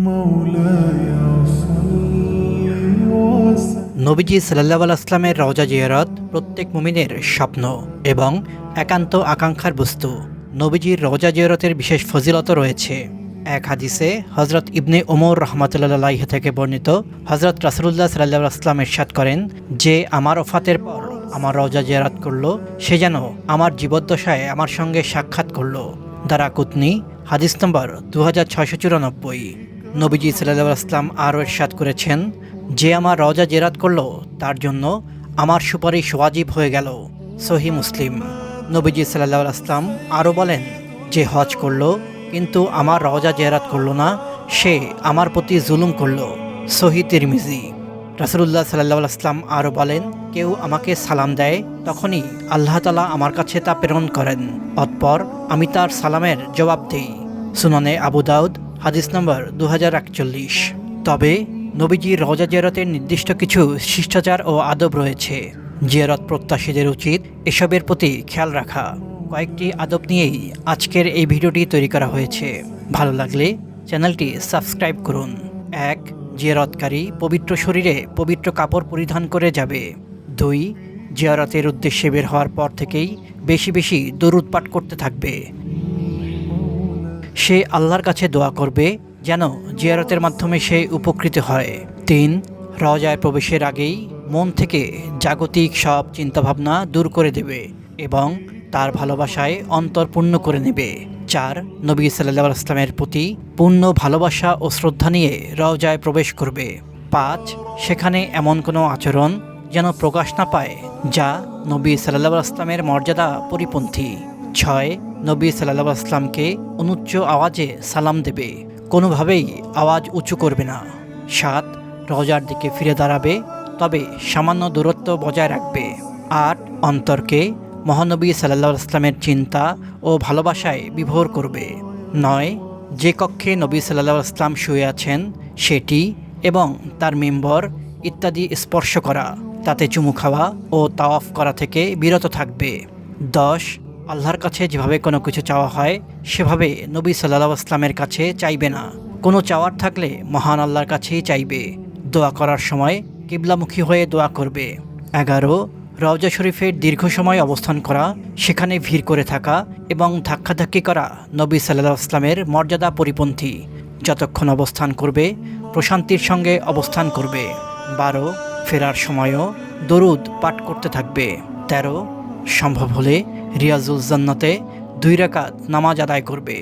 مولاي صل وسلم। নবীজি সাল্লাল্লাহু আলাইহি ওয়াসাল্লামের রওজা জিয়ারত প্রত্যেক মুমিনের স্বপ্ন এবং একান্ত আকাঙ্ক্ষার বস্তু। নবীজির রওজা জিয়ারতের বিশেষ ফজিলত রয়েছে। এক হাদিসে হযরত ইবনে ওমর রাহমাতুল্লাহি আলাইহি থেকে বর্ণিত, হযরত রাসূলুল্লাহ সাল্লাল্লাহু আলাইহি ওয়াসাল্লাম ইরশাদ করেন যে আমার ওফাতের পর আমার রওজা জিয়ারত করলো, সে যেন আমার জীবদ্দশায় আমার সঙ্গে সাক্ষাৎ করলো। দারাকুতনি, হাদিস নম্বর 2694। নবীজি সাল্লাল্লাহু আলাইহি ওয়াসাল্লাম আরও ইরশাদ করেছেন, যে আমার রওজা জিয়ারত করলো তার জন্য আমার সুপারিশ ওয়াজিব হয়ে গেল। সহিহ মুসলিম। নবীজি সাল্লাল্লাহু আলাইহি ওয়াসাল্লাম আরও বলেন, যে হজ করলো কিন্তু আমার রওজা জিয়ারত করলো না, সে আমার প্রতি জুলুম করলো। সহিহ তিরমিজি। রাসূলুল্লাহ সাল্লাল্লাহু আলাইহি ওয়াসাল্লাম আরও বলেন, কেউ আমাকে সালাম দেয় তখনই আল্লাহ তাআলা আমার কাছে তা প্রেরণ করেন, অতঃপর আমি তার সালামের জবাব দেই। সুনানে আবু দাউদ, হাদিস নম্বর 2041। তবে নবীজির রওজা জিয়ারতের নির্দিষ্ট কিছু শিষ্টাচার ও আদব রয়েছে। জিয়ারত প্রত্যাশীদের উচিত এসবের প্রতি খেয়াল রাখা। কয়েকটি আদব নিয়েই আজকের এই ভিডিওটি তৈরি করা হয়েছে। ভালো লাগলে চ্যানেলটি সাবস্ক্রাইব করুন। 1. জিয়ারতকারী পবিত্র শরীরে পবিত্র কাপড় পরিধান করে যাবে। 2. জিয়ারতের উদ্দেশ্যে বের হওয়ার পর থেকেই বেশি বেশি দরুদ পাঠ করতে থাকবে। সে আল্লাহর কাছে দোয়া করবে যেন জিয়ারতের মাধ্যমে সে উপকৃত হয়। 3. রওজায় প্রবেশের আগেই মন থেকে জাগতিক সব চিন্তাভাবনা দূর করে দেবে এবং তার ভালোবাসায় অন্তর পূর্ণ করে নেবে। 4. নবী সাল্লাল্লাহু আলাইহি ওয়াসাল্লামের প্রতি পূর্ণ ভালোবাসা ও শ্রদ্ধা নিয়ে রওজায় প্রবেশ করবে। 5. সেখানে এমন কোনো আচরণ যেন প্রকাশ না পায় যা নবী সাল্লাল্লাহু আলাইহি ওয়াসাল্লামের মর্যাদা পরিপন্থী। 6. নবী সাল্লাল্লাহু আলাইহি ওয়াসাল্লামকে অনুচ্চ আওয়াজে সালাম দেবে, কোনোভাবেই আওয়াজ উঁচু করবে না। 7. রওজার দিকে ফিরে দাঁড়াবে, তবে সামান্য দূরত্ব বজায় রাখবে। 8. অন্তরকে মহানবী সাল্লাল্লাহু আলাইহি ওয়াসাল্লামের চিন্তা ও ভালোবাসায় বিভোর করবে। 9. যে কক্ষে নবী সাল্লাল্লাহু আলাইহি ওয়াসাল্লাম শুয়ে আছেন সেটি এবং তার মিম্বর ইত্যাদি স্পর্শ করা, তাতে চুমু খাওয়া ও তাওয়াফ করা থেকে বিরত থাকবে। 10. আল্লাহর কাছে যেভাবে কোনো কিছু চাওয়া হয় সেভাবে নবী সাল্লাল্লাহু আলাইহি ওয়াসাল্লামের কাছে চাইবে না। কোনো চাওয়ার থাকলে মহান আল্লাহর কাছেই চাইবে। দোয়া করার সময় কিবলামুখী হয়ে দোয়া করবে। 11. রওজা শরীফের দীর্ঘ সময় অবস্থান করা, সেখানে ভিড় করে থাকা এবং ধাক্কাধাক্কি করা নবী সাল্লাল্লাহু আলাইহি ওয়াসাল্লামের মর্যাদা পরিপন্থী। যতক্ষণ অবস্থান করবে প্রশান্তির সঙ্গে অবস্থান করবে। 12. ফেরার সময়ও দরুদ পাঠ করতে থাকবে। 13. সম্ভব হলে রিয়াজুল জান্নাতে 2 রাকাত নামাজ আদায় করবে।